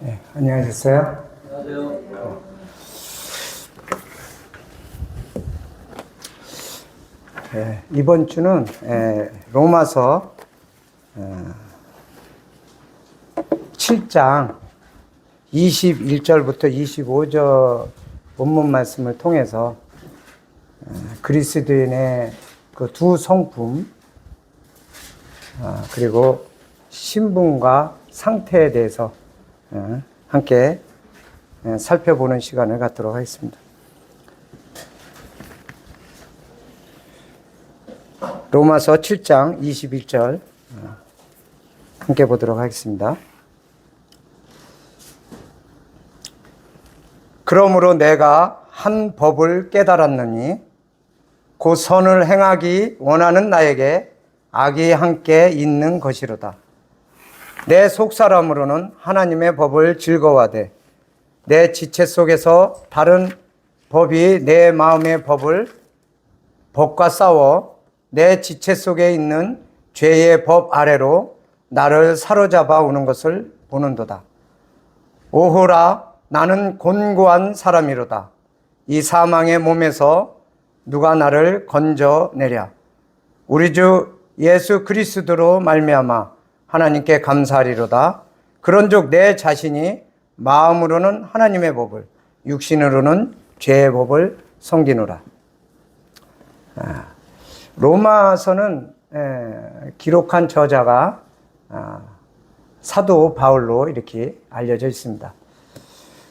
네, 안녕하셨어요? 안녕하세요. 이번 주는 로마서 7장 21절부터 25절 본문 말씀을 통해서 그리스도인의 그 두 성품 그리고 신분과 상태에 대해서 함께 살펴보는 시간을 갖도록 하겠습니다. 로마서 7장 21절 함께 보도록 하겠습니다. 그러므로 내가 한 법을 깨달았느니 곧 선을 행하기 원하는 나에게 악이 함께 있는 것이로다. 내 속사람으로는 하나님의 법을 즐거워하되 내 지체 속에서 다른 법이 내 마음의 법과 싸워 내 지체 속에 있는 죄의 법 아래로 나를 사로잡아 오는 것을 보는도다. 오호라, 나는 곤고한 사람이로다. 이 사망의 몸에서 누가 나를 건져내랴. 우리 주 예수 그리스도로 말미암아 하나님께 감사하리로다. 그런즉 내 자신이 마음으로는 하나님의 법을, 육신으로는 죄의 법을 섬기노라. 로마서는 기록한 저자가 사도 바울로 이렇게 알려져 있습니다.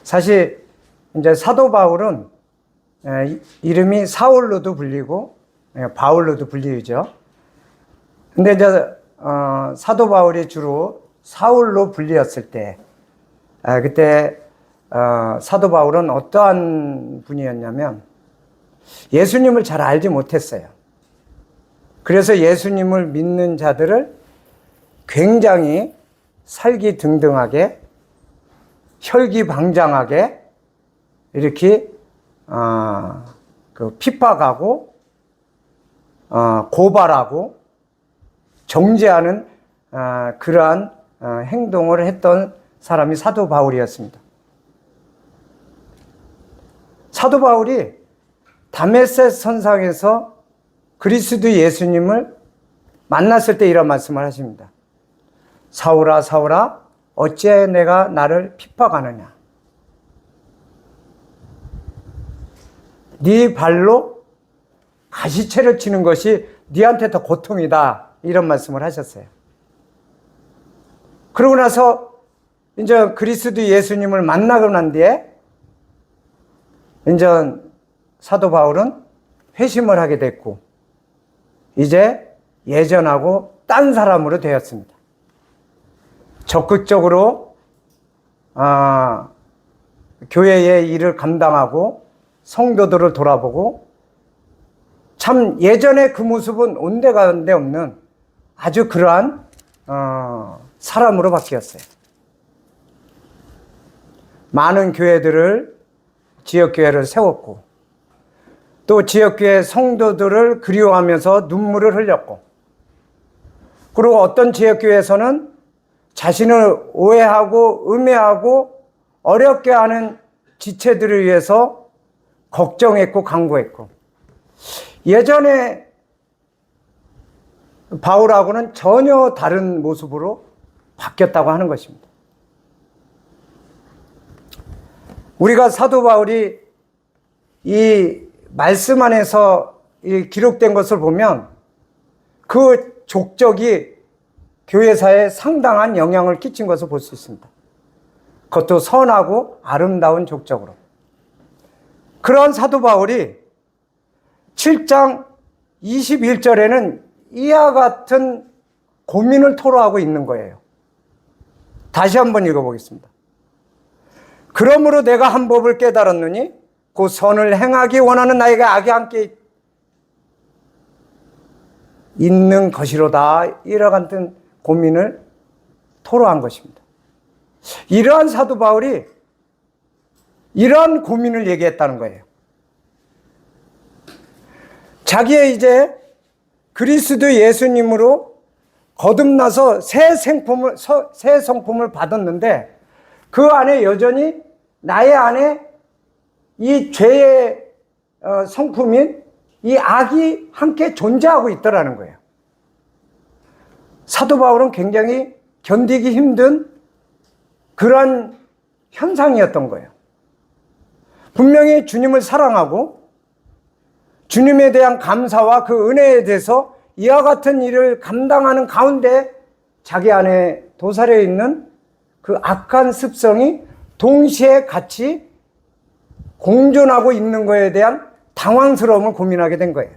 사실 이제 사도 바울은 이름이 사울로도 불리고 바울로도 불리죠. 근데 이제 사도 바울이 주로 사울로 불리었을 때 그때 사도 바울은 어떠한 분이었냐면 예수님을 잘 알지 못했어요. 그래서 예수님을 믿는 자들을 굉장히 살기등등하게 혈기방장하게 이렇게 핍박하고 고발하고 정죄하는 그러한 행동을 했던 사람이 사도 바울이었습니다. 사도 바울이 다메섹 선상에서 그리스도 예수님을 만났을 때 이런 말씀을 하십니다. 사울아 사울아 어찌해 내가 나를 핍박하느냐. 네 발로 가시채를 치는 것이 네한테 더 고통이다. 이런 말씀을 하셨어요. 그러고 나서 이제 그리스도 예수님을 만나고 난 뒤에 이제 사도 바울은 회심을 하게 됐고 이제 예전하고 딴 사람으로 되었습니다. 적극적으로 교회의 일을 감당하고 성도들을 돌아보고 참 예전에 그 모습은 온데간데 없는 아주 그러한 사람으로 바뀌었어요. 많은 교회들을 지역교회를 세웠고 또 지역교회 성도들을 그리워하면서 눈물을 흘렸고 그리고 어떤 지역교회에서는 자신을 오해하고 음해하고 어렵게 하는 지체들을 위해서 걱정했고 간구했고 예전에 바울하고는 전혀 다른 모습으로 바뀌었다고 하는 것입니다. 우리가 사도 바울이 이 말씀 안에서 기록된 것을 보면 그 족적이 교회사에 상당한 영향을 끼친 것을 볼 수 있습니다. 그것도 선하고 아름다운 족적으로. 그런 사도 바울이 7장 21절에는 이와 같은 고민을 토로하고 있는 거예요. 다시 한번 읽어보겠습니다. 그러므로 내가 한 법을 깨달았느니 그 선을 행하기 원하는 나에게 악이 함께 있는 것이로다. 이와 같은 고민을 토로한 것입니다. 이러한 사도 바울이 이러한 고민을 얘기했다는 거예요. 자기의 이제 그리스도 예수님으로 거듭나서 새 성품을 받았는데 그 안에 여전히 나의 안에 이 죄의 성품인 이 악이 함께 존재하고 있더라는 거예요. 사도 바울은 굉장히 견디기 힘든 그런 현상이었던 거예요. 분명히 주님을 사랑하고 주님에 대한 감사와 그 은혜에 대해서 이와 같은 일을 감당하는 가운데 자기 안에 도사려 있는 그 악한 습성이 동시에 같이 공존하고 있는 것에 대한 당황스러움을 고민하게 된 거예요.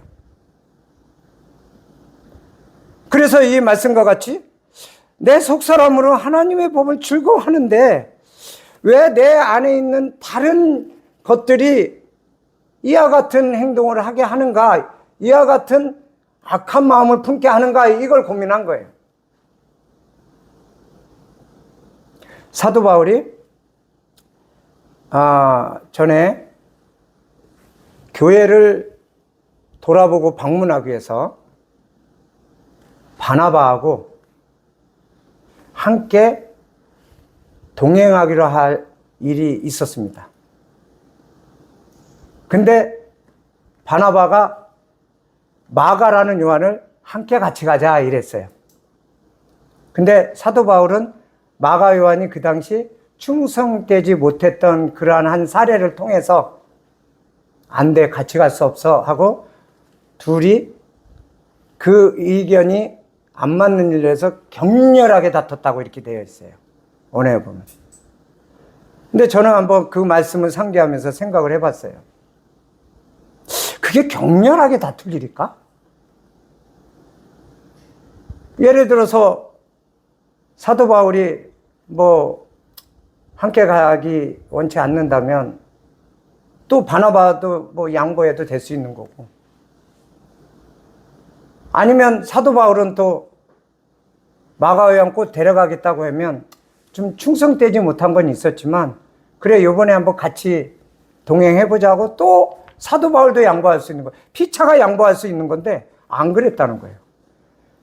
그래서 이 말씀과 같이 내 속사람으로 하나님의 법을 즐거워하는데 왜 내 안에 있는 다른 것들이 이와 같은 행동을 하게 하는가, 이와 같은 악한 마음을 품게 하는가, 이걸 고민한 거예요. 사도 바울이 전에 교회를 돌아보고 방문하기 위해서 바나바하고 함께 동행하기로 할 일이 있었습니다. 근데 바나바가 마가라는 요한을 함께 같이 가자 이랬어요. 근데 사도 바울은 마가 요한이 그 당시 충성되지 못했던 그러한 한 사례를 통해서 안 돼, 같이 갈 수 없어 하고 둘이 그 의견이 안 맞는 일로 해서 격렬하게 다퉜다고 이렇게 되어 있어요. 오늘 보면. 근데 저는 한번 그 말씀을 상기하면서 생각을 해봤어요. 그게 격렬하게 다툴 일일까? 예를 들어서 사도 바울이 함께 가기 원치 않는다면 또 바나바도 양보해도 될 수 있는 거고, 아니면 사도 바울은 또 마가요한 꼭 데려가겠다고 하면 좀 충성되지 못한 건 있었지만 그래 요번에 한번 같이 동행해보자고 또 사도 바울도 양보할 수 있는 거예요. 피차가 양보할 수 있는 건데 안 그랬다는 거예요.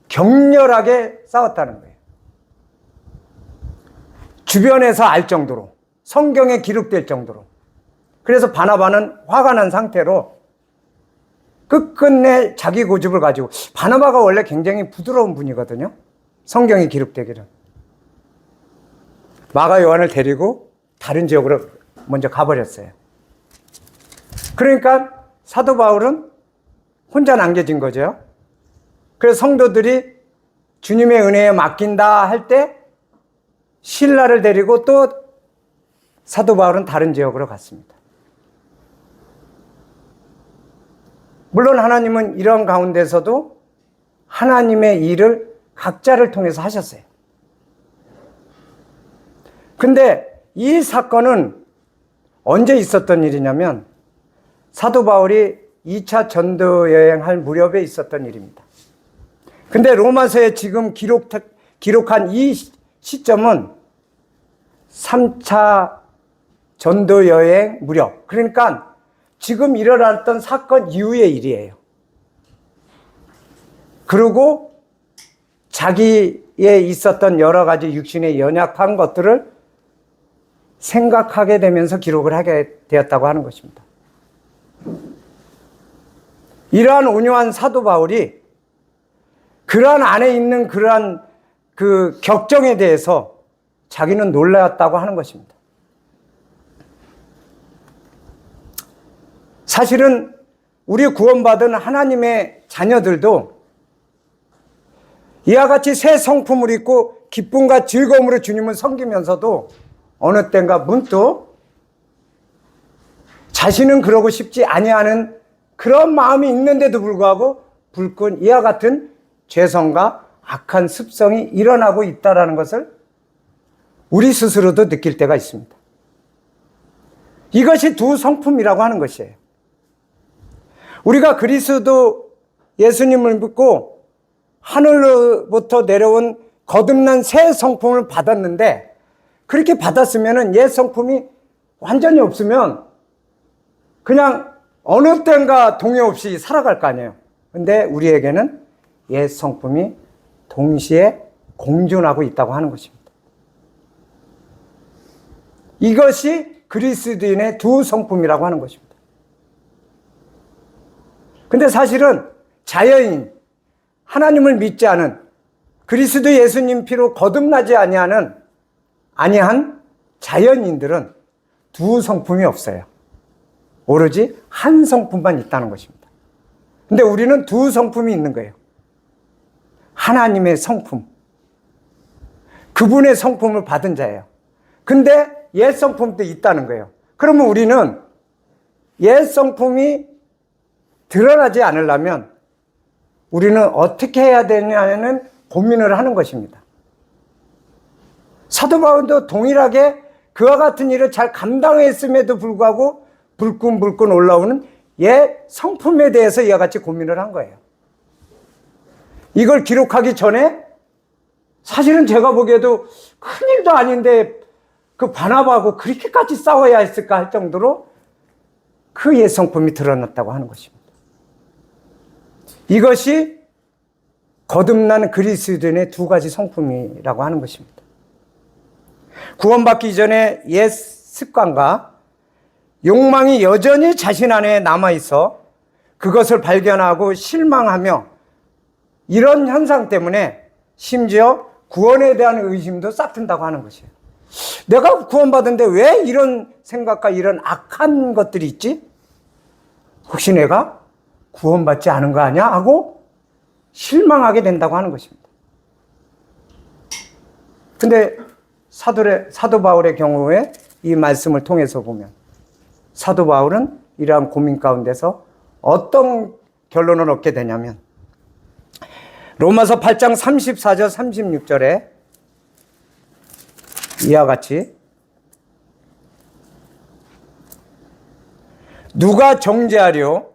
격렬하게 싸웠다는 거예요. 주변에서 알 정도로, 성경에 기록될 정도로. 그래서 바나바는 화가 난 상태로 끝끝내 자기 고집을 가지고, 바나바가 원래 굉장히 부드러운 분이거든요. 성경이 기록되기를. 마가 요한을 데리고 다른 지역으로 먼저 가버렸어요. 그러니까 사도 바울은 혼자 남겨진 거죠. 그래서 성도들이 주님의 은혜에 맡긴다 할 때 실라를 데리고 또 사도 바울은 다른 지역으로 갔습니다. 물론 하나님은 이런 가운데서도 하나님의 일을 각자를 통해서 하셨어요. 근데 이 사건은 언제 있었던 일이냐면 사도 바울이 2차 전도 여행할 무렵에 있었던 일입니다. 근데 로마서에 지금 기록한 이 시점은 3차 전도 여행 무렵, 그러니까 지금 일어났던 사건 이후의 일이에요. 그리고 자기에 있었던 여러 가지 육신의 연약한 것들을 생각하게 되면서 기록을 하게 되었다고 하는 것입니다. 이러한 온유한 사도 바울이 그러한 안에 있는 그러한 그 격정에 대해서 자기는 놀랐다고 하는 것입니다. 사실은 우리 구원받은 하나님의 자녀들도 이와 같이 새 성품을 입고 기쁨과 즐거움으로 주님을 섬기면서도 어느 때인가 문득 자신은 그러고 싶지 아니하는 그런 마음이 있는데도 불구하고 불끈 이와 같은 죄성과 악한 습성이 일어나고 있다는 것을 우리 스스로도 느낄 때가 있습니다. 이것이 두 성품이라고 하는 것이에요. 우리가 그리스도 예수님을 믿고 하늘로부터 내려온 거듭난 새 성품을 받았는데, 그렇게 받았으면 옛 성품이 완전히 없으면 그냥 어느 때인가 동요 없이 살아갈 거 아니에요. 근데 우리에게는 옛 성품이 동시에 공존하고 있다고 하는 것입니다. 이것이 그리스도인의 두 성품이라고 하는 것입니다. 근데 사실은 자연인, 하나님을 믿지 않은, 그리스도 예수님 피로 거듭나지 아니한 자연인들은 두 성품이 없어요. 오로지 한 성품만 있다는 것입니다. 근데 우리는 두 성품이 있는 거예요. 하나님의 성품, 그분의 성품을 받은 자예요. 근데 옛 성품도 있다는 거예요. 그러면 우리는 옛 성품이 드러나지 않으려면 우리는 어떻게 해야 되냐는 고민을 하는 것입니다. 사도 바울도 동일하게 그와 같은 일을 잘 감당했음에도 불구하고 불끈불끈 올라오는 옛 성품에 대해서 이와 같이 고민을 한 거예요. 이걸 기록하기 전에 사실은 제가 보기에도 큰일도 아닌데 그 바나바하고 그렇게까지 싸워야 했을까 할 정도로 그 옛 성품이 드러났다고 하는 것입니다. 이것이 거듭난 그리스도인의 두 가지 성품이라고 하는 것입니다. 구원받기 전에 옛 습관과 욕망이 여전히 자신 안에 남아있어 그것을 발견하고 실망하며 이런 현상 때문에 심지어 구원에 대한 의심도 싹 든다고 하는 것이에요. 내가 구원받은데 왜 이런 생각과 이런 악한 것들이 있지? 혹시 내가 구원받지 않은 거 아니야? 하고 실망하게 된다고 하는 것입니다. 근데 사도 바울의 경우에 이 말씀을 통해서 보면 사도 바울은 이러한 고민 가운데서 어떤 결론을 얻게 되냐면 로마서 8장 34절 36절에 이와 같이 누가 정죄하려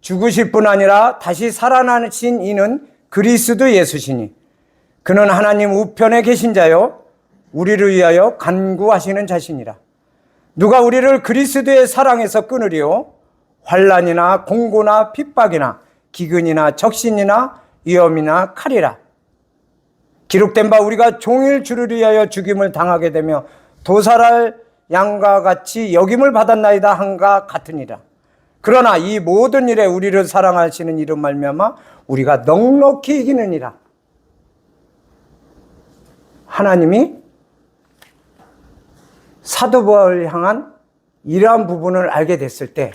죽으실 뿐 아니라 다시 살아나신 이는 그리스도 예수시니 그는 하나님 우편에 계신 자요 우리를 위하여 간구하시는 자시니라. 누가 우리를 그리스도의 사랑에서 끊으리요 환난이나 공고나 핍박이나 기근이나 적신이나 위험이나 칼이라. 기록된 바 우리가 종일 주를 위하여 죽임을 당하게 되며 도살할 양과 같이 여김을 받았나이다 한가 같으니라. 그러나 이 모든 일에 우리를 사랑하시는 이로 말미암아 우리가 넉넉히 이기느니라. 하나님이 사도 바울을 향한 이러한 부분을 알게 됐을 때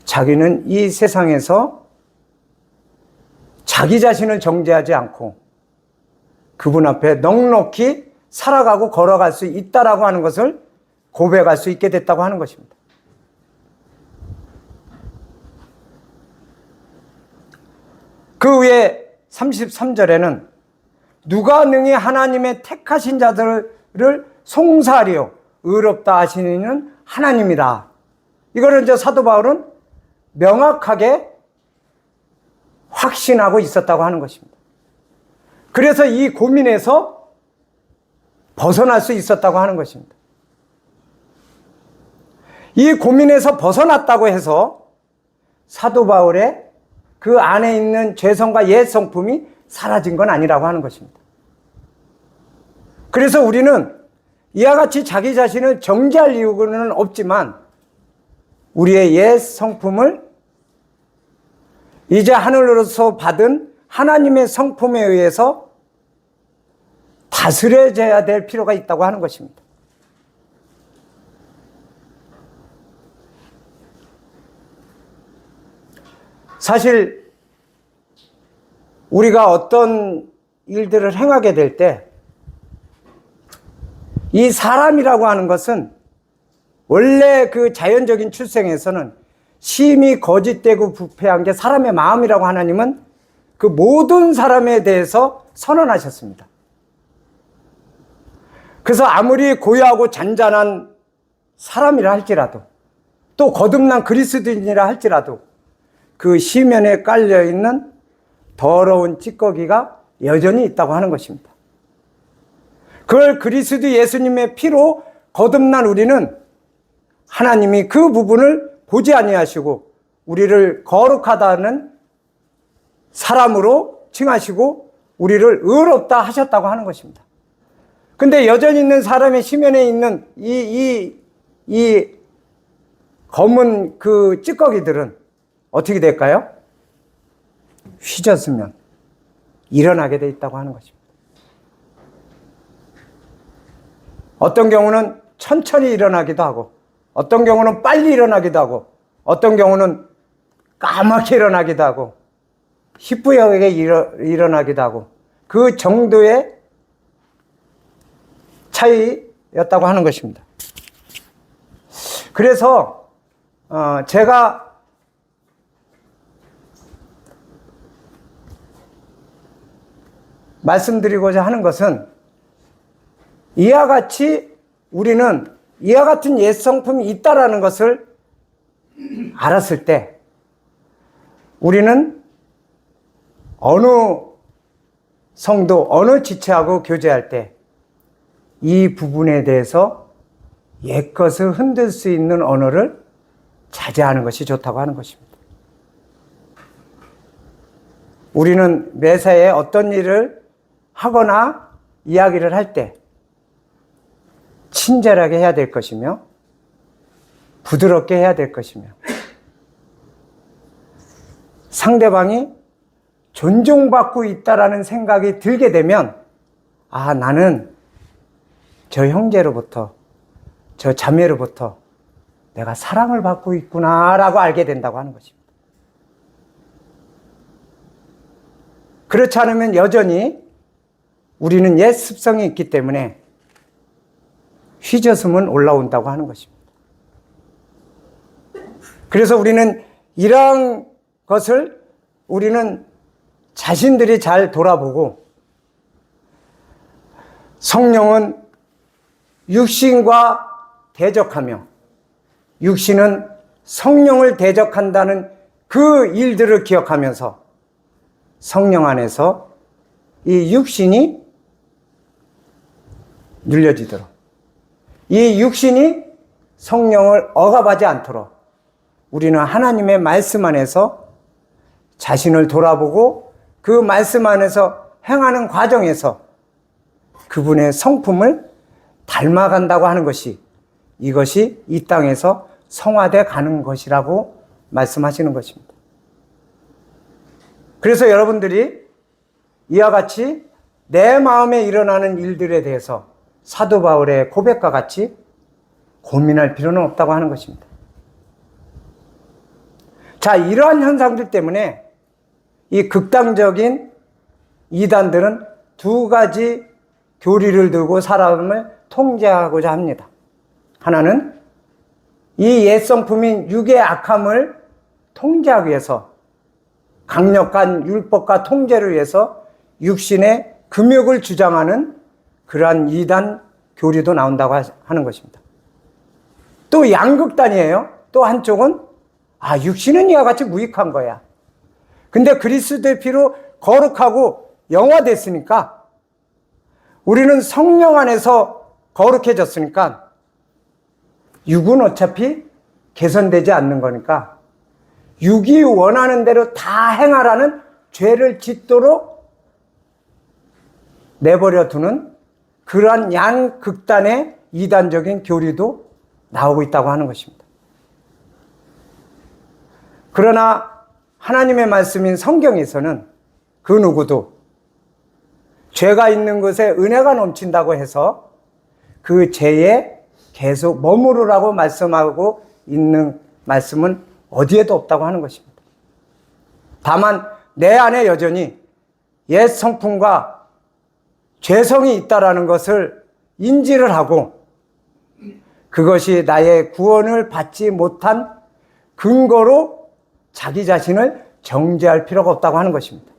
자기는 이 세상에서 자기 자신을 정죄하지 않고 그분 앞에 넉넉히 살아가고 걸어갈 수 있다라고 하는 것을 고백할 수 있게 됐다고 하는 것입니다. 그 후에 33절에는 누가 능히 하나님의 택하신 자들을 송사하리요 의롭다 하시는 이는 하나님이라. 이거를 이제 사도 바울은 명확하게 확신하고 있었다고 하는 것입니다. 그래서 이 고민에서 벗어날 수 있었다고 하는 것입니다. 이 고민에서 벗어났다고 해서 사도 바울의 그 안에 있는 죄성과 옛 성품이 사라진 건 아니라고 하는 것입니다. 그래서 우리는 이와 같이 자기 자신을 정죄할 이유는 없지만 우리의 옛 성품을 이제 하늘로서 받은 하나님의 성품에 의해서 다스려져야 될 필요가 있다고 하는 것입니다. 사실 우리가 어떤 일들을 행하게 될 때 이 사람이라고 하는 것은 원래 그 자연적인 출생에서는 심히 거짓되고 부패한 게 사람의 마음이라고 하나님은 그 모든 사람에 대해서 선언하셨습니다. 그래서 아무리 고요하고 잔잔한 사람이라 할지라도 또 거듭난 그리스도인이라 할지라도 그 시면에 깔려있는 더러운 찌꺼기가 여전히 있다고 하는 것입니다. 그걸 그리스도 예수님의 피로 거듭난 우리는 하나님이 그 부분을 보지 아니하시고 우리를 거룩하다는 사람으로 칭하시고 우리를 의롭다 하셨다고 하는 것입니다. 근데 여전히 있는 사람의 심연에 있는 이 검은 그 찌꺼기들은 어떻게 될까요? 휘젓으면 일어나게 돼 있다고 하는 것입니다. 어떤 경우는 천천히 일어나기도 하고, 어떤 경우는 빨리 일어나기도 하고, 어떤 경우는 까맣게 일어나기도 하고, 희뿌옇게 일어나기도 하고, 그 정도의 차이였다고 하는 것입니다. 그래서 제가 말씀드리고자 하는 것은, 이와 같이 우리는 이와 같은 옛 성품이 있다라는 것을 알았을 때 우리는 어느 성도, 어느 지체하고 교제할 때 이 부분에 대해서 옛것을 흔들 수 있는 언어를 자제하는 것이 좋다고 하는 것입니다. 우리는 매사에 어떤 일을 하거나 이야기를 할 때 친절하게 해야 될 것이며 부드럽게 해야 될 것이며 상대방이 존중받고 있다라는 생각이 들게 되면 아, 나는 저 형제로부터 저 자매로부터 내가 사랑을 받고 있구나라고 알게 된다고 하는 것입니다. 그렇지 않으면 여전히 우리는 옛 습성이 있기 때문에 휘젓음은 올라온다고 하는 것입니다. 그래서 우리는 이러한 것을 우리는 자신들이 잘 돌아보고 성령은 육신과 대적하며 육신은 성령을 대적한다는 그 일들을 기억하면서 성령 안에서 이 육신이 눌려지도록 이 육신이 성령을 억압하지 않도록 우리는 하나님의 말씀 안에서 자신을 돌아보고 그 말씀 안에서 행하는 과정에서 그분의 성품을 닮아간다고 하는 것이 이것이 이 땅에서 성화돼 가는 것이라고 말씀하시는 것입니다. 그래서 여러분들이 이와 같이 내 마음에 일어나는 일들에 대해서 사도 바울의 고백과 같이 고민할 필요는 없다고 하는 것입니다. 자, 이러한 현상들 때문에 이 극단적인 이단들은 두 가지 교리를 들고 사람을 통제하고자 합니다. 하나는 이 옛성품인 육의 악함을 통제하기 위해서 강력한 율법과 통제를 위해서 육신의 금욕을 주장하는 그러한 이단 교리도 나온다고 하는 것입니다. 또 양극단이에요. 또 한쪽은 육신은 이와 같이 무익한 거야. 근데 그리스도의 피로 거룩하고 영화됐으니까 우리는 성령 안에서 거룩해졌으니까 육은 어차피 개선되지 않는 거니까 육이 원하는 대로 다 행하라는 죄를 짓도록 내버려 두는 그러한 양극단의 이단적인 교리도 나오고 있다고 하는 것입니다. 그러나 하나님의 말씀인 성경에서는 그 누구도 죄가 있는 것에 은혜가 넘친다고 해서 그 죄에 계속 머무르라고 말씀하고 있는 말씀은 어디에도 없다고 하는 것입니다. 다만 내 안에 여전히 옛 성품과 죄성이 있다라는 것을 인지를 하고 그것이 나의 구원을 받지 못한 근거로 자기 자신을 정죄할 필요가 없다고 하는 것입니다.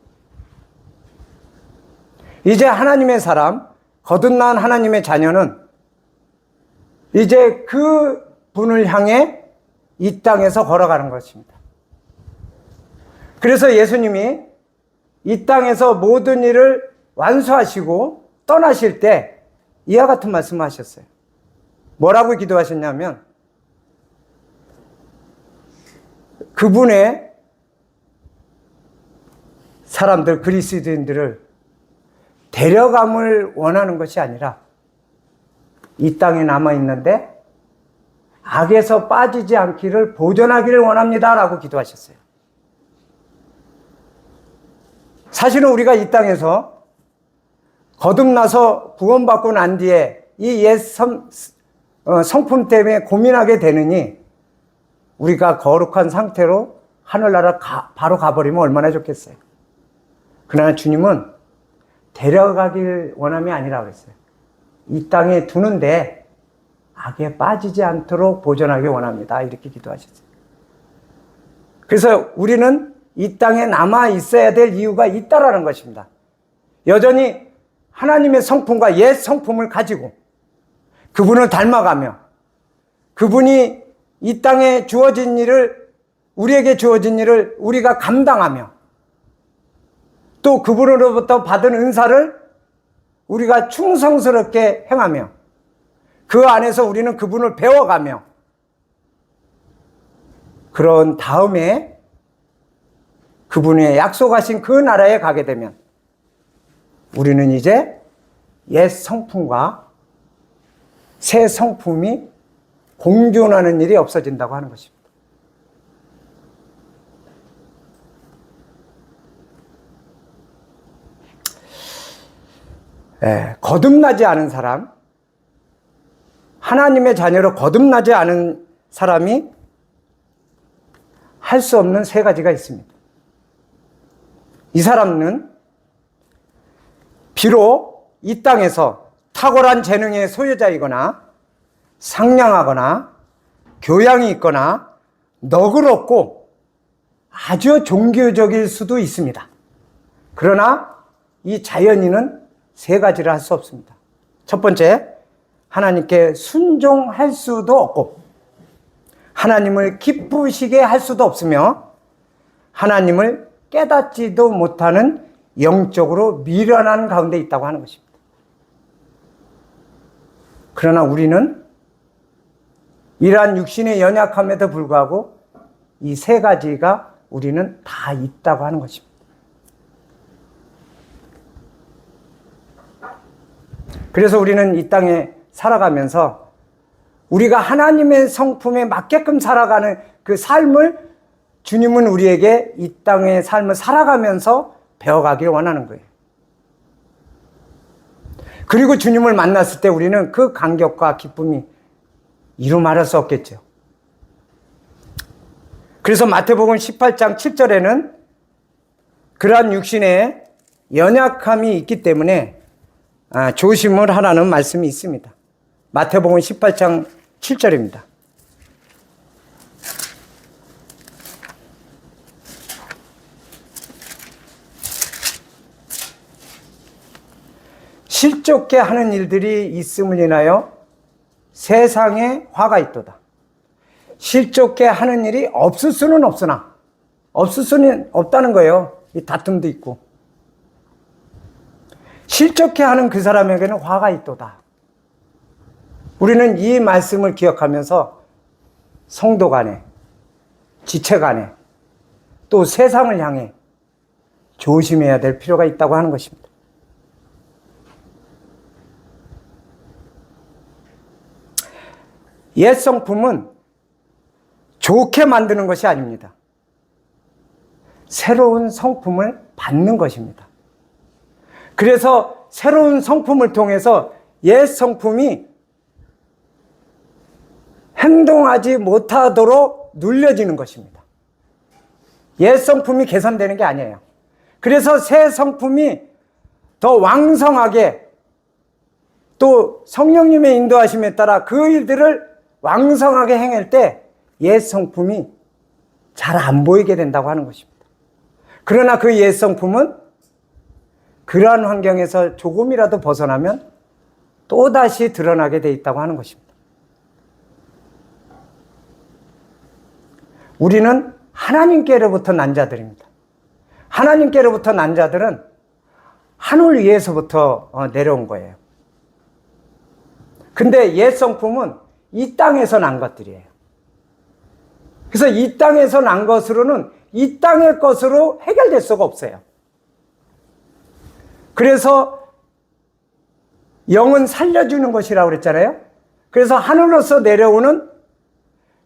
이제 하나님의 사람, 거듭난 하나님의 자녀는 이제 그 분을 향해 이 땅에서 걸어가는 것입니다. 그래서 예수님이 이 땅에서 모든 일을 완수하시고 떠나실 때 이와 같은 말씀을 하셨어요. 뭐라고 기도하셨냐면 그분의 사람들, 그리스도인들을 데려감을 원하는 것이 아니라 이 땅에 남아있는데 악에서 빠지지 않기를 보존하기를 원합니다 라고 기도하셨어요. 사실은 우리가 이 땅에서 거듭나서 구원받고 난 뒤에 이 옛 성품 때문에 고민하게 되느니 우리가 거룩한 상태로 하늘나라 바로 가버리면 얼마나 좋겠어요. 그러나 주님은 데려가길 원함이 아니라 그랬어요. 이 땅에 두는데 악에 빠지지 않도록 보존하기 원합니다. 이렇게 기도하셨어요. 그래서 우리는 이 땅에 남아 있어야 될 이유가 있다라는 것입니다. 여전히 하나님의 성품과 옛 성품을 가지고 그분을 닮아가며 그분이 이 땅에 주어진 일을, 우리에게 주어진 일을 우리가 감당하며 또 그분으로부터 받은 은사를 우리가 충성스럽게 행하며 그 안에서 우리는 그분을 배워가며 그런 다음에 그분의 약속하신 그 나라에 가게 되면 우리는 이제 옛 성품과 새 성품이 공존하는 일이 없어진다고 하는 것입니다. 거듭나지 않은 사람, 하나님의 자녀로 거듭나지 않은 사람이 할 수 없는 세 가지가 있습니다. 이 사람은 비록 이 땅에서 탁월한 재능의 소유자이거나 상냥하거나 교양이 있거나 너그럽고 아주 종교적일 수도 있습니다. 그러나 이 자연인은 세 가지를 할 수 없습니다. 첫 번째, 하나님께 순종할 수도 없고 하나님을 기쁘시게 할 수도 없으며 하나님을 깨닫지도 못하는 영적으로 미련한 가운데 있다고 하는 것입니다. 그러나 우리는 이러한 육신의 연약함에도 불구하고 이 세 가지가 우리는 다 있다고 하는 것입니다. 그래서 우리는 이 땅에 살아가면서 우리가 하나님의 성품에 맞게끔 살아가는 그 삶을 주님은 우리에게 이 땅의 삶을 살아가면서 배워가길 원하는 거예요. 그리고 주님을 만났을 때 우리는 그 감격과 기쁨이 이루 말할 수 없겠죠. 그래서 마태복음 18장 7절에는 그러한 육신에 연약함이 있기 때문에 조심을 하라는 말씀이 있습니다. 마태복음 18장 7절입니다. 실족게 하는 일들이 있음을 인하여 세상에 화가 있도다. 실족게 하는 일이 없을 수는 없으나 없을 수는 없다는 거예요. 이 다툼도 있고. 실족해 하는 그 사람에게는 화가 있도다. 우리는 이 말씀을 기억하면서 성도 간에, 지체 간에, 또 세상을 향해 조심해야 될 필요가 있다고 하는 것입니다. 옛 성품은 좋게 만드는 것이 아닙니다. 새로운 성품을 받는 것입니다. 그래서 새로운 성품을 통해서 옛 성품이 행동하지 못하도록 눌려지는 것입니다. 옛 성품이 개선되는 게 아니에요. 그래서 새 성품이 더 왕성하게 또 성령님의 인도하심에 따라 그 일들을 왕성하게 행할 때 옛 성품이 잘 안 보이게 된다고 하는 것입니다. 그러나 그 옛 성품은 그러한 환경에서 조금이라도 벗어나면 또다시 드러나게 돼 있다고 하는 것입니다. 우리는 하나님께로부터 난 자들입니다. 하나님께로부터 난 자들은 하늘 위에서부터 내려온 거예요. 근데 옛 성품은 이 땅에서 난 것들이에요. 그래서 이 땅에서 난 것으로는 이 땅의 것으로 해결될 수가 없어요. 그래서 영은 살려주는 것이라고 그랬잖아요. 그래서 하늘로서 내려오는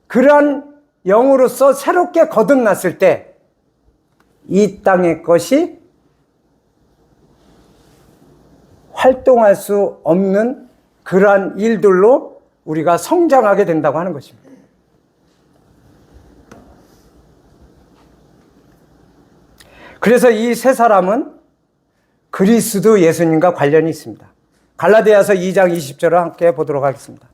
그러한 영으로서 새롭게 거듭났을 때 이 땅의 것이 활동할 수 없는 그러한 일들로 우리가 성장하게 된다고 하는 것입니다. 그래서 이 세 사람은 그리스도 예수님과 관련이 있습니다. 갈라디아서 2장 20절을 함께 보도록 하겠습니다.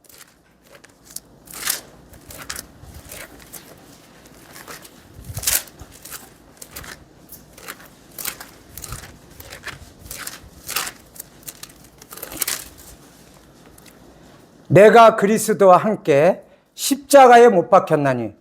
내가 그리스도와 함께 십자가에 못 박혔나니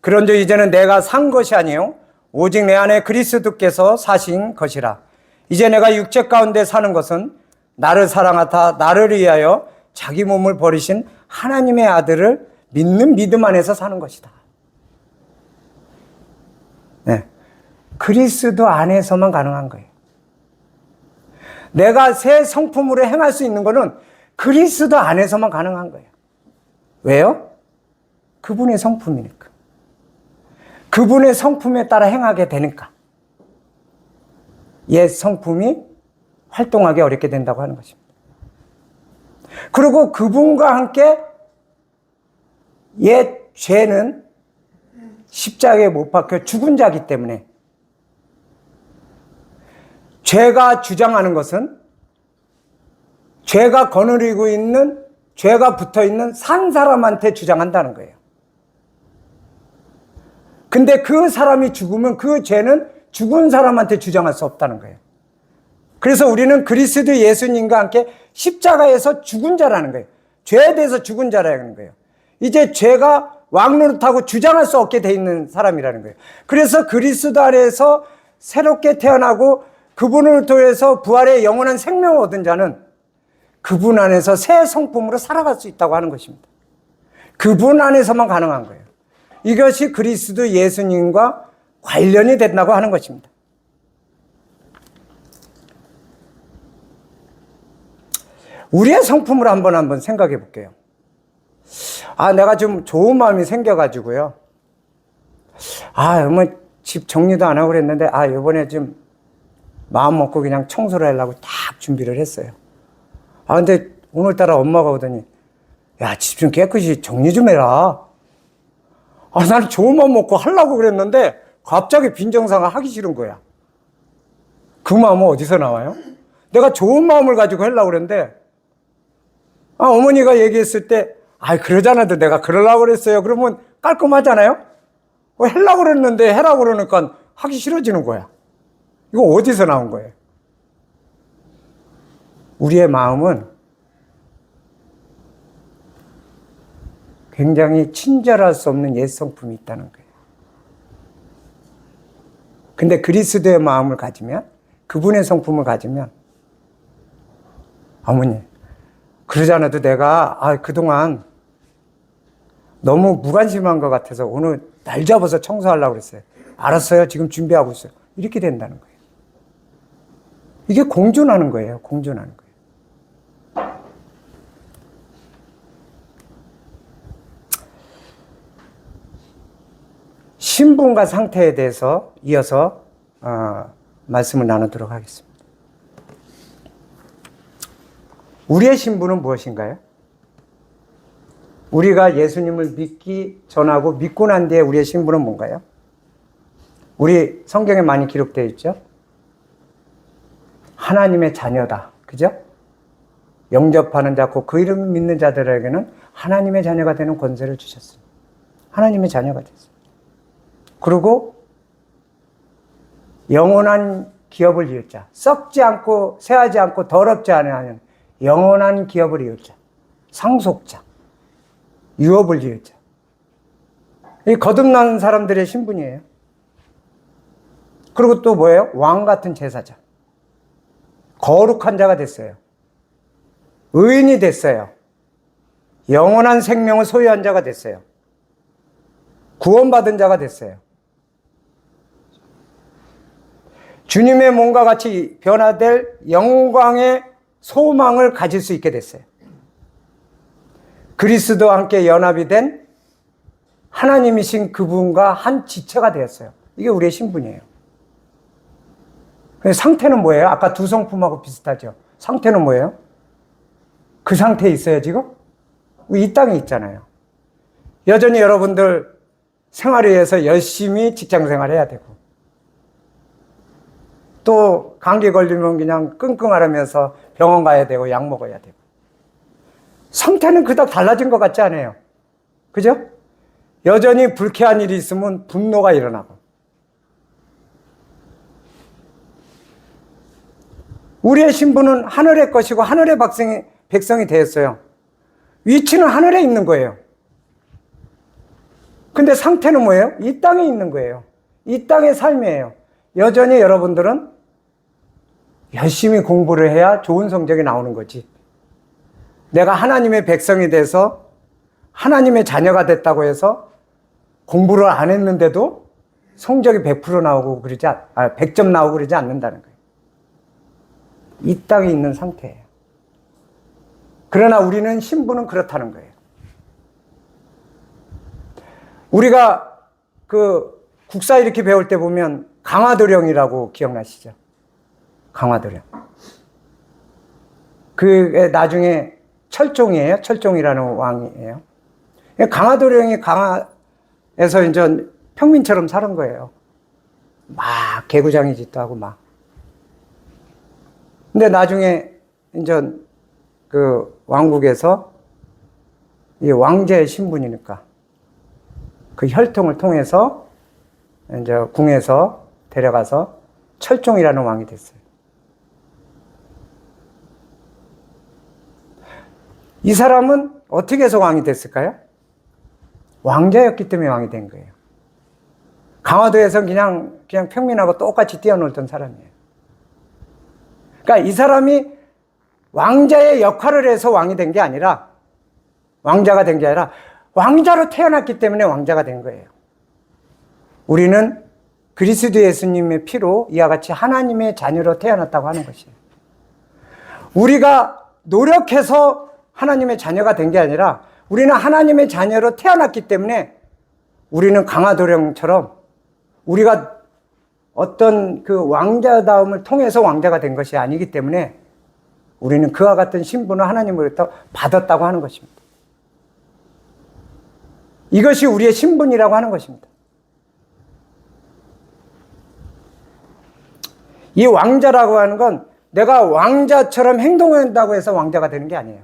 그런즉 이제는 내가 산 것이 아니요 오직 내 안에 그리스도께서 사신 것이라. 이제 내가 육체 가운데 사는 것은 나를 사랑하사 나를 위하여 자기 몸을 버리신 하나님의 아들을 믿는 믿음 안에서 사는 것이다. 네. 그리스도 안에서만 가능한 거예요. 내가 새 성품으로 행할 수 있는 것은 그리스도 안에서만 가능한 거예요. 왜요? 그분의 성품이니까. 그분의 성품에 따라 행하게 되니까. 옛 성품이 활동하기 어렵게 된다고 하는 것입니다. 그리고 그분과 함께 옛 죄는 십자가에 못 박혀 죽은 자이기 때문에 죄가 주장하는 것은 죄가 거느리고 있는, 죄가 붙어 있는 산 사람한테 주장한다는 거예요. 근데 그 사람이 죽으면 그 죄는 죽은 사람한테 주장할 수 없다는 거예요. 그래서 우리는 그리스도 예수님과 함께 십자가에서 죽은 자라는 거예요. 죄에 대해서 죽은 자라는 거예요. 이제 죄가 왕노릇하고 주장할 수 없게 돼 있는 사람이라는 거예요. 그래서 그리스도 안에서 새롭게 태어나고 그분을 통해서 부활의 영원한 생명을 얻은 자는 그분 안에서 새 성품으로 살아갈 수 있다고 하는 것입니다. 그분 안에서만 가능한 거예요. 이것이 그리스도 예수님과 관련이 된다고 하는 것입니다. 우리의 성품을 한번 생각해 볼게요. 내가 좀 좋은 마음이 생겨가지고요. 집 정리도 안 하고 그랬는데, 이번에 좀 마음 먹고 그냥 청소를 하려고 딱 준비를 했어요. 근데 오늘따라 엄마가 오더니, 야, 집 좀 깨끗이 정리 좀 해라. 나는 좋은 마음 먹고 하려고 그랬는데, 갑자기 빈정상을 하기 싫은 거야. 그 마음은 어디서 나와요? 내가 좋은 마음을 가지고 하려고 그랬는데, 어머니가 얘기했을 때, 그러잖아도 내가 그러려고 그랬어요. 그러면 깔끔하잖아요? 하려고 그랬는데, 해라고 그러니까 하기 싫어지는 거야. 이거 어디서 나온 거예요? 우리의 마음은 굉장히 친절할 수 없는 옛 성품이 있다는 거예요. 근데 그리스도의 마음을 가지면, 그분의 성품을 가지면, 어머니, 그러지 않아도 내가 그동안 너무 무관심한 것 같아서 오늘 날 잡아서 청소하려고 그랬어요. 알았어요. 지금 준비하고 있어요. 이렇게 된다는 거예요. 이게 공존하는 거예요. 공존하는 거예요. 신분과 상태에 대해서 이어서 말씀을 나누도록 하겠습니다. 우리의 신분은 무엇인가요? 우리가 예수님을 믿기 전하고 믿고 난 뒤에 우리의 신분은 뭔가요? 우리 성경에 많이 기록되어 있죠? 하나님의 자녀다. 그죠? 영접하는 자, 그 이름을 믿는 자들에게는 하나님의 자녀가 되는 권세를 주셨습니다. 하나님의 자녀가 됐습니다. 그리고 영원한 기업을 이을 자, 썩지 않고 새하지 않고 더럽지 않은 영원한 기업을 이을 자, 상속자, 유업을 이을 자. 이 거듭난 사람들의 신분이에요. 그리고 또 뭐예요? 왕 같은 제사장. 거룩한 자가 됐어요. 의인이 됐어요. 영원한 생명을 소유한 자가 됐어요. 구원받은 자가 됐어요. 주님의 몸과 같이 변화될 영광의 소망을 가질 수 있게 됐어요. 그리스도와 함께 연합이 된 하나님이신 그분과 한 지체가 되었어요. 이게 우리의 신분이에요. 상태는 뭐예요? 아까 두 성품하고 비슷하죠. 상태는 뭐예요? 그 상태에 있어요, 지금? 이 땅에 있잖아요. 여전히 여러분들 생활을 위해서 열심히 직장 생활해야 되고, 또 감기 걸리면 그냥 끙끙 앓으면서 병원 가야 되고 약 먹어야 되고. 상태는 그닥 달라진 것 같지 않아요? 그죠? 여전히 불쾌한 일이 있으면 분노가 일어나고. 우리의 신분은 하늘의 것이고 하늘의 백성이 되었어요. 위치는 하늘에 있는 거예요. 근데 상태는 뭐예요? 이 땅에 있는 거예요. 이 땅의 삶이에요. 여전히 여러분들은 열심히 공부를 해야 좋은 성적이 나오는 거지. 내가 하나님의 백성이 돼서 하나님의 자녀가 됐다고 해서 공부를 안 했는데도 성적이 100% 나오고 100점 나오고 그러지 않는다는 거예요. 이 땅에 있는 상태예요. 그러나 우리는 신분은 그렇다는 거예요. 우리가 그 국사 이렇게 배울 때 보면 강화도령이라고 기억나시죠? 강화도령. 그게 나중에 철종이에요. 철종이라는 왕이에요. 강화도령이 강화에서 이제 평민처럼 사는 거예요. 막 개구장이 짓도 하고 막. 근데 나중에 이제 그 왕국에서 이 왕제의 신분이니까 그 혈통을 통해서 이제 궁에서 데려가서 철종이라는 왕이 됐어요. 이 사람은 어떻게 해서 왕이 됐을까요? 왕자였기 때문에 왕이 된 거예요. 강화도에서 그냥 평민하고 똑같이 뛰어놀던 사람이에요. 그러니까 이 사람이 왕자의 역할을 해서 왕이 된 게 아니라, 왕자가 된 게 아니라 왕자로 태어났기 때문에 왕자가 된 거예요. 우리는 그리스도 예수님의 피로 이와 같이 하나님의 자녀로 태어났다고 하는 것이에요. 우리가 노력해서 하나님의 자녀가 된 게 아니라 우리는 하나님의 자녀로 태어났기 때문에 우리는 강화도령처럼 우리가 어떤 그 왕자다움을 통해서 왕자가 된 것이 아니기 때문에 우리는 그와 같은 신분을 하나님으로부터 받았다고 하는 것입니다. 이것이 우리의 신분이라고 하는 것입니다. 이 왕자라고 하는 건 내가 왕자처럼 행동한다고 해서 왕자가 되는 게 아니에요.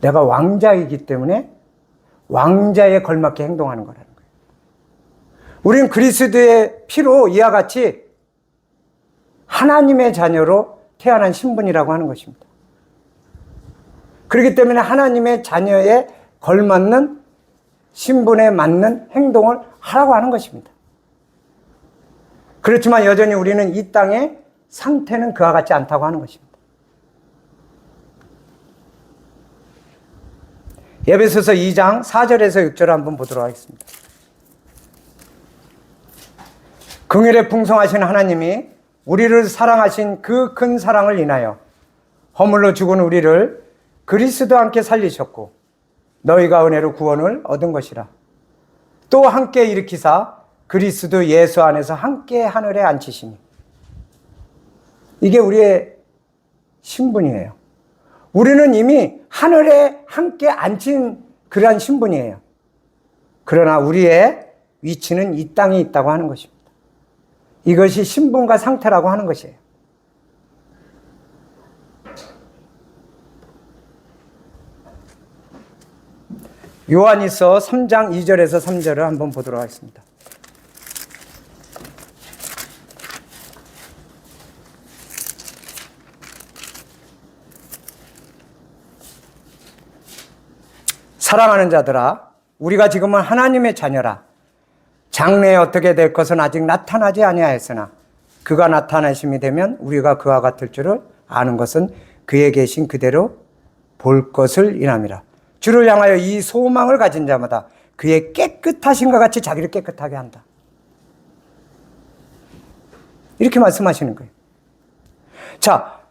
내가 왕자이기 때문에 왕자에 걸맞게 행동하는 거라는 거예요. 우리는 그리스도의 피로 이와 같이 하나님의 자녀로 태어난 신분이라고 하는 것입니다. 그렇기 때문에 하나님의 자녀에 걸맞는 신분에 맞는 행동을 하라고 하는 것입니다. 그렇지만 여전히 우리는 이 땅의 상태는 그와 같지 않다고 하는 것입니다. 에베소서 2장 4절에서 6절을 한번 보도록 하겠습니다. 긍휼에 풍성하신 하나님이 우리를 사랑하신 그 큰 사랑을 인하여 허물로 죽은 우리를 그리스도와 함께 살리셨고 너희가 은혜로 구원을 얻은 것이라. 또 함께 일으키사 그리스도 예수 안에서 함께 하늘에 앉히시니. 이게 우리의 신분이에요. 우리는 이미 하늘에 함께 앉힌 그러한 신분이에요. 그러나 우리의 위치는 이 땅에 있다고 하는 것입니다. 이것이 신분과 상태라고 하는 것이에요. 요한일서 3장 2절에서 3절을 한번 보도록 하겠습니다. 사랑하는 자들아, 우리가 지금은 하나님의 자녀라. 장래에 어떻게 될 것은 아직 나타나지 아니하였으나 그가 나타나심이 되면 우리가 그와 같을 줄을 아는 것은 그에 계신 그대로 볼 것을 인함이라. 주를 향하여 이 소망을 가진 자마다 그의 깨끗하신것 같이 자기를 깨끗하게 한다. 이렇게 말씀하시는 거예요. 자,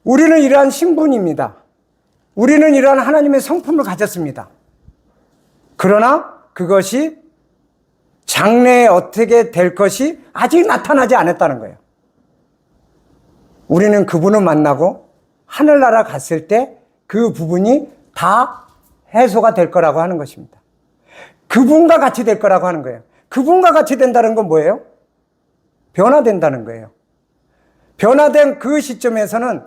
우리는 이러한 신분입니다. 우리는 이러한 하나님의 성품을 가졌습니다. 그러나 그것이 장래에 어떻게 될 것이 아직 나타나지 않았다는 거예요. 우리는 그분을 만나고 하늘나라 갔을 때 그 부분이 다 해소가 될 거라고 하는 것입니다. 그분과 같이 될 거라고 하는 거예요. 그분과 같이 된다는 건 뭐예요? 변화된다는 거예요. 변화된 그 시점에서는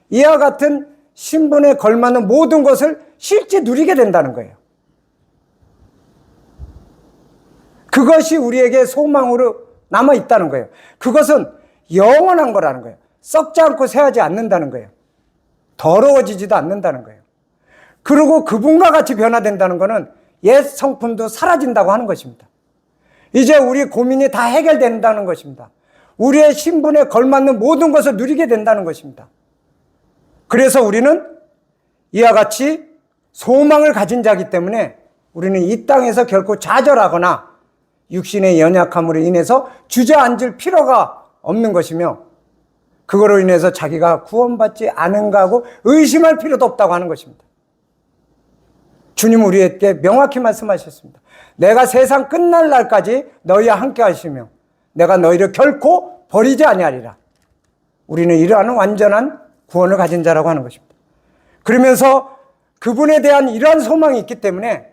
이와 같은 신분에 걸맞는 모든 것을 실제 누리게 된다는 거예요. 그것이 우리에게 소망으로 남아있다는 거예요. 그것은 영원한 거라는 거예요. 썩지 않고 새하지 않는다는 거예요. 더러워지지도 않는다는 거예요. 그리고 그분과 같이 변화된다는 것은 옛 성품도 사라진다고 하는 것입니다. 이제 우리 고민이 다 해결된다는 것입니다. 우리의 신분에 걸맞는 모든 것을 누리게 된다는 것입니다. 그래서 우리는 이와 같이 소망을 가진 자이기 때문에 우리는 이 땅에서 결코 좌절하거나 육신의 연약함으로 인해서 주저앉을 필요가 없는 것이며, 그거로 인해서 자기가 구원받지 않은가 하고 의심할 필요도 없다고 하는 것입니다. 주님은 우리에게 명확히 말씀하셨습니다. 내가 세상 끝날 날까지 너희와 함께 하시며 내가 너희를 결코 버리지 아니하리라. 우리는 이러한 완전한 구원을 가진 자라고 하는 것입니다. 그러면서 그분에 대한 이러한 소망이 있기 때문에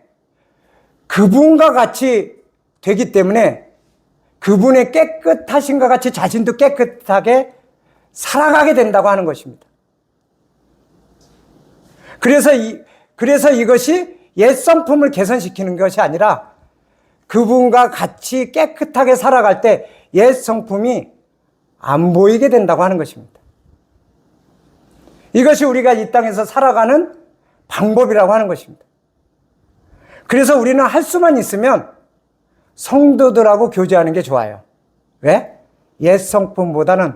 그분과 같이 되기 때문에 그분의 깨끗하신과 같이 자신도 깨끗하게 살아가게 된다고 하는 것입니다. 그래서 이것이 옛 성품을 개선시키는 것이 아니라 그분과 같이 깨끗하게 살아갈 때 옛 성품이 안 보이게 된다고 하는 것입니다. 이것이 우리가 이 땅에서 살아가는 방법이라고 하는 것입니다. 그래서 우리는 할 수만 있으면 성도들하고 교제하는 게 좋아요. 왜? 옛 성품보다는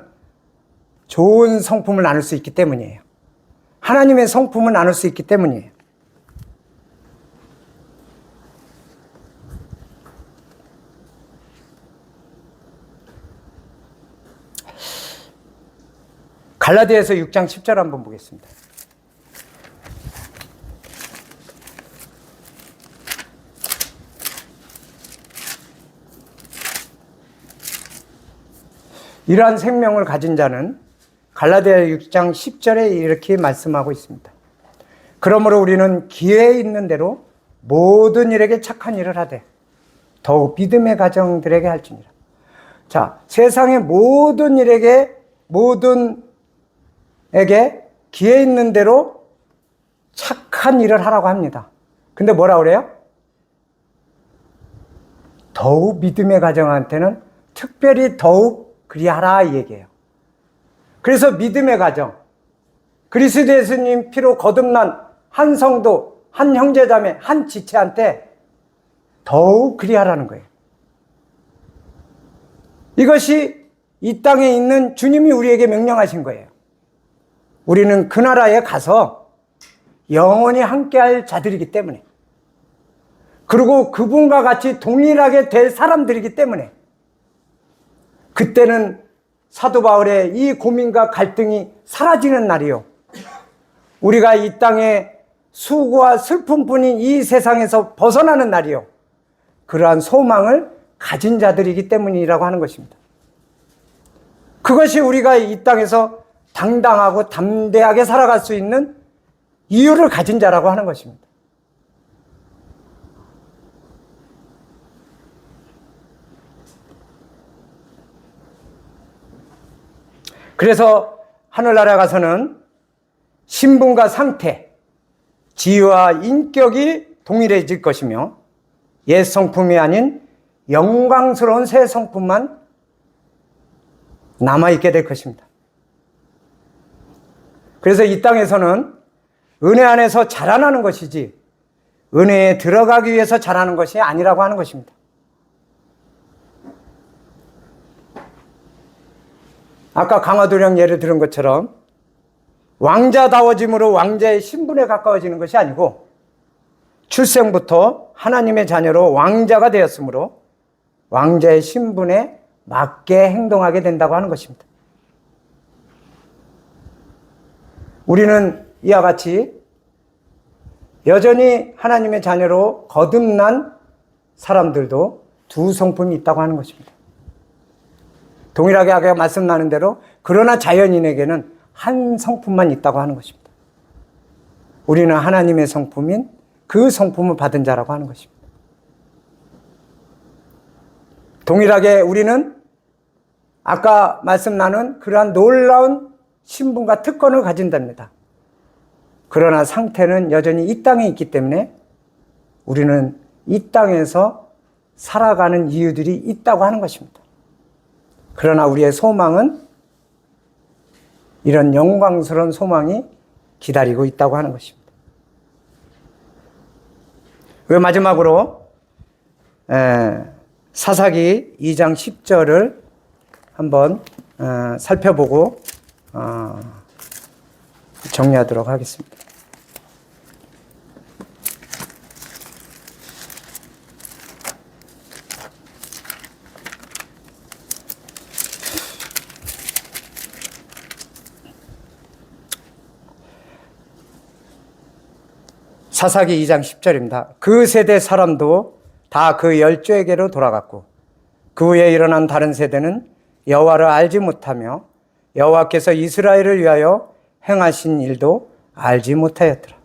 좋은 성품을 나눌 수 있기 때문이에요. 하나님의 성품을 나눌 수 있기 때문이에요. 갈라디아서 6장 10절 한번 보겠습니다. 이러한 생명을 가진 자는 갈라디아 6장 10절에 이렇게 말씀하고 있습니다. 그러므로 우리는 기회에 있는 대로 모든 일에게 착한 일을 하되 더욱 믿음의 가정들에게 할지니라. 자, 세상의 모든 일에게 기회 있는 대로 착한 일을 하라고 합니다. 근데 뭐라 그래요? 더욱 믿음의 가정한테는 특별히 더욱 그리하라 이 얘기예요. 그래서 믿음의 가정, 그리스도 예수님 피로 거듭난 한 성도, 한 형제자매, 한 지체한테 더욱 그리하라는 거예요. 이것이 이 땅에 있는 주님이 우리에게 명령하신 거예요. 우리는 그 나라에 가서 영원히 함께할 자들이기 때문에, 그리고 그분과 같이 동일하게 될 사람들이기 때문에, 그때는 사도 바울의 이 고민과 갈등이 사라지는 날이요, 우리가 이 땅에 수고와 슬픔뿐인 이 세상에서 벗어나는 날이요, 그러한 소망을 가진 자들이기 때문이라고 하는 것입니다. 그것이 우리가 이 땅에서 당당하고 담대하게 살아갈 수 있는 이유를 가진 자라고 하는 것입니다. 그래서 하늘나라 가서는 신분과 상태, 지위와 인격이 동일해질 것이며 옛 성품이 아닌 영광스러운 새 성품만 남아있게 될 것입니다. 그래서 이 땅에서는 은혜 안에서 자라나는 것이지 은혜에 들어가기 위해서 자라는 것이 아니라고 하는 것입니다. 아까 강화도령 예를 들은 것처럼 왕자다워짐으로 왕자의 신분에 가까워지는 것이 아니고 출생부터 하나님의 자녀로 왕자가 되었으므로 왕자의 신분에 맞게 행동하게 된다고 하는 것입니다. 우리는 이와 같이 여전히 하나님의 자녀로 거듭난 사람들도 두 성품이 있다고 하는 것입니다. 동일하게 아까 말씀 나눈 대로 그러나 자연인에게는 한 성품만 있다고 하는 것입니다. 우리는 하나님의 성품인 그 성품을 받은 자라고 하는 것입니다. 동일하게 우리는 아까 말씀 나눈 그러한 놀라운 신분과 특권을 가진답니다. 그러나 상태는 여전히 이 땅에 있기 때문에 우리는 이 땅에서 살아가는 이유들이 있다고 하는 것입니다. 그러나 우리의 소망은 이런 영광스러운 소망이 기다리고 있다고 하는 것입니다. 그 마지막으로 사사기 2장 10절을 한번 살펴보고 정리하도록 하겠습니다. 사사기 2장 10절입니다. 그 세대 사람도 다 그 열조에게로 돌아갔고 그 후에 일어난 다른 세대는 여호와를 알지 못하며 여호와께서 이스라엘을 위하여 행하신 일도 알지 못하였더라.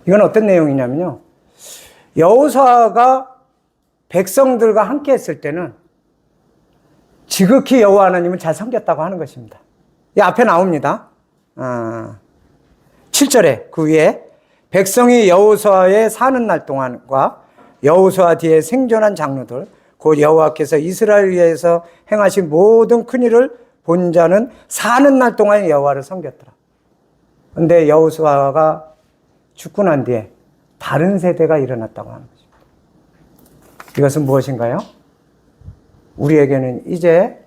이건 어떤 내용이냐면요, 여호수아가 백성들과 함께 했을 때는 지극히 여호와 하나님을 잘 섬겼다고 하는 것입니다. 이 앞에 나옵니다. 7절에 그 위에 백성이 여호수아에 사는 날 동안과 여호수아 뒤에 생존한 장로들 곧 여호와께서 이스라엘 위에서 행하신 모든 큰 일을 본 자는 사는 날 동안 여호와를 섬겼더라. 그런데 여호수아가 죽고 난 뒤에 다른 세대가 일어났다고 하는 것입니다. 이것은 무엇인가요? 우리에게는 이제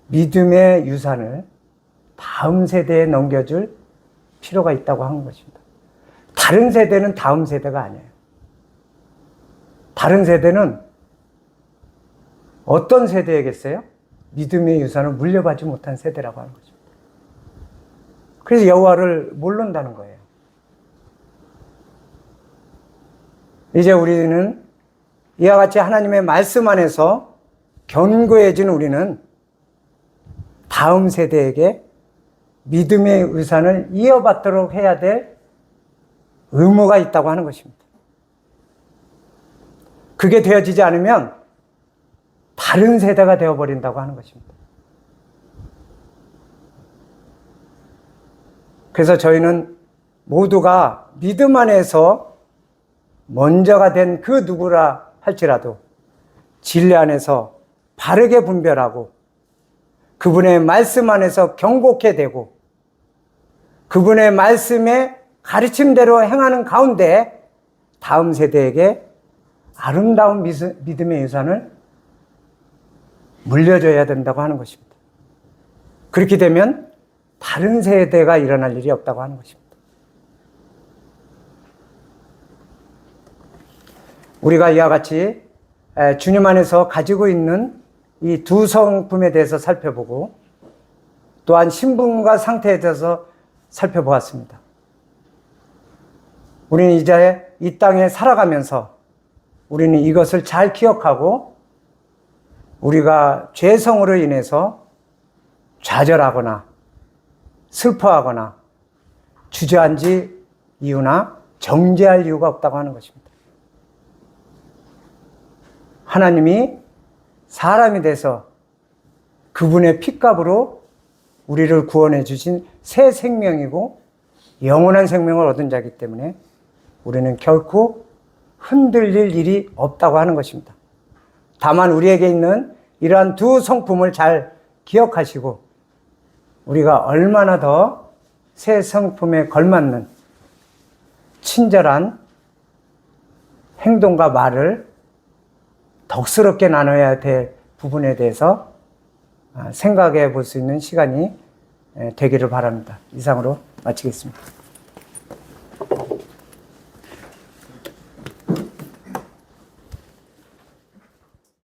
믿음의 유산을 다음 세대에 넘겨줄 필요가 있다고 하는 것입니다. 다른 세대는 다음 세대가 아니에요. 다른 세대는 어떤 세대이겠어요? 믿음의 유산을 물려받지 못한 세대라고 하는 거죠. 그래서 여호와를 모른다는 거예요. 이제 우리는 이와 같이 하나님의 말씀 안에서 견고해진 우리는 다음 세대에게 믿음의 유산을 이어받도록 해야 될 의무가 있다고 하는 것입니다. 그게 되어지지 않으면 다른 세대가 되어버린다고 하는 것입니다. 그래서 저희는 모두가 믿음 안에서 먼저가 된 그 누구라 할지라도 진리 안에서 바르게 분별하고 그분의 말씀 안에서 경고케 되고 그분의 말씀의 가르침대로 행하는 가운데 다음 세대에게 아름다운 믿음의 유산을 물려줘야 된다고 하는 것입니다. 그렇게 되면 다른 세대가 일어날 일이 없다고 하는 것입니다. 우리가 이와 같이 주님 안에서 가지고 있는 이 두 성품에 대해서 살펴보고 또한 신분과 상태에 대해서 살펴보았습니다. 우리는 이제 이 땅에 살아가면서 우리는 이것을 잘 기억하고 우리가 죄성으로 인해서 좌절하거나 슬퍼하거나 주저앉을 이유나 정죄할 이유가 없다고 하는 것입니다. 하나님이 사람이 돼서 그분의 핏값으로 우리를 구원해 주신 새 생명이고 영원한 생명을 얻은 자이기 때문에 우리는 결코 흔들릴 일이 없다고 하는 것입니다. 다만 우리에게 있는 이러한 두 성품을 잘 기억하시고 우리가 얼마나 더 새 성품에 걸맞는 친절한 행동과 말을 덕스럽게 나눠야 될 부분에 대해서 생각해 볼 수 있는 시간이 되기를 바랍니다. 이상으로 마치겠습니다.